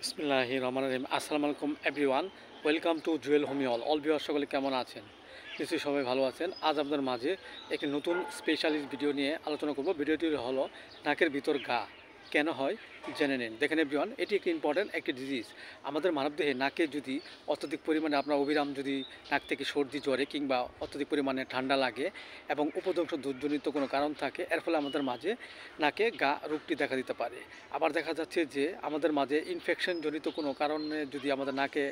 বিসমিল্লাহির রহমানির রহিম। আসসালামু আলাইকুম এভরিওয়ান, ওয়েলকাম টু জুয়েল হোমিওল। অল ভিউয়ার সকলে কেমন আছেন? নিশ্চয়ই সবাই ভালো আছেন। আজ আপনাদের মাঝে একটি নতুন স্পেশালিস্ট ভিডিও নিয়ে আলোচনা করব। ভিডিওটি হলো নাকের ভিতর ঘা কেন হয় জেনে নিন। দেখেন এভরিওয়ান, এটি একটি ইম্পর্ট্যান্ট একটি ডিজিজ। আমাদের মানবদেহে নাকে যদি অত্যধিক পরিমাণে আপনার অবিরাম যদি নাক থেকে সর্দি জ্বরে কিংবা অত্যধিক পরিমাণে ঠান্ডা লাগে এবং উপদংশ দুধজনিত কোনো কারণ থাকে, এর ফলে আমাদের মাঝে নাকে ঘা রোগটি দেখা দিতে পারে। আবার দেখা যাচ্ছে যে আমাদের মাঝে ইনফেকশনজনিত কোনো কারণে যদি আমাদের নাকে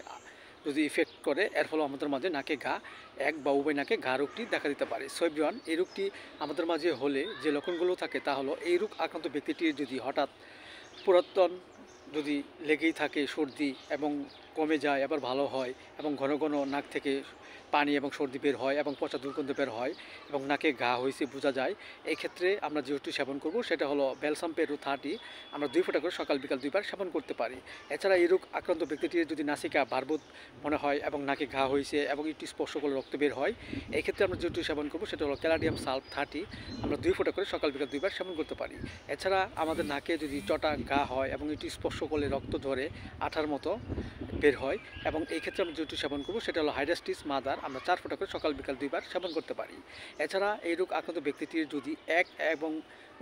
যদি ইফেক্ট করে, এর ফলে আমাদের মাঝে নাকে ঘা এক বা উভয় নাকে ঘা রোগটি দেখা দিতে পারে। সো এভরিওয়ান, এই রোগটি আমাদের মাঝে হলে যে লক্ষণগুলো থাকে তা হলো, এই রোগ আক্রান্ত ব্যক্তিটির যদি হঠাৎ পুরাতন যদি লেগেই থাকে সর্দি এবং কমে যায় আবার ভালো হয় এবং ঘন ঘন নাক থেকে পানি এবং সর্দি বের হয় এবং পচা দুর্গন্ধ বের হয় এবং নাকে ঘা হয়েছে বোঝা যায়, এই ক্ষেত্রে আমরা যে ওষুধটি সেবন করব সেটা হলো ব্যালসাম পেরু 30। আমরা 2 ফোঁটা করে সকাল বিকাল 2 বার সেবন করতে পারি। এছাড়া এই রোগ আক্রান্ত ব্যক্তিটির যদি নাসিকা বারবোধ মনে হয় এবং নাকে ঘা হয়েছে এবং একটু স্পর্শ করলে রক্ত বের হয়, এই ক্ষেত্রে আমরা যে ওষুধটি সেবন করব সেটা হলো ক্যালাডিয়াম সালফ 30। আমরা 2 ফোঁটা করে সকাল বিকাল 2 বার সেবন করতে পারি। এছাড়া আমাদের নাকে যদি চটা ঘা হয় এবং এটি স্পর্শ করলে রক্ত ঝরে আঠার মতো বের হয়, এবং এই ক্ষেত্রে আমরা যেটি সেবন করব সেটা হলো হাইড্রাস্টিস মাদার। আমরা 4 ফোঁটা করে সকাল বিকাল 2 বার সেবন করতে পারি। এছাড়া এই রোগ আক্রান্ত ব্যক্তিটির যদি এক এবং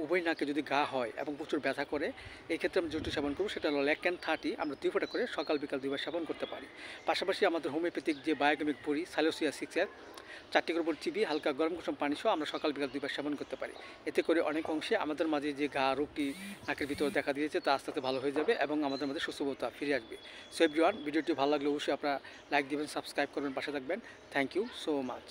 উভয় নাকে যদি ঘা হয় এবং প্রচুর ব্যথা করে, এই ক্ষেত্রে আমরা যেটি সেবন করব সেটা হলো ল্যাকেন 30। আমরা 2 ফোঁটা করে সকাল বিকাল 2 বার সেবন করতে পারি। পাশাপাশি আমাদের হোমিওপ্যাথিক যে বায়োকেমিক বড়ি সাইলোসিয়া 6-এর 4টি করে বড়ি চিবি হালকা গরম কুসুম পানি সহ আমরা সকাল বিকাল 2 বার সেবন করতে পারি। এতে করে অনেক অংশে আমাদের মাঝে যে ঘা রোগটি নাকের ভিতরে দেখা দিয়েছে তা আস্তে আস্তে ভালো হয়ে যাবে এবং আমাদের মধ্যে সুস্থতা ফিরে আসবে। সো এভরিওয়ান, ভিডিওটি ভালো লাগলে অবশ্যই আপনারা লাইক দিবেন, সাবস্ক্রাইব করবেন, পাশে থাকবেন। Thank you so much.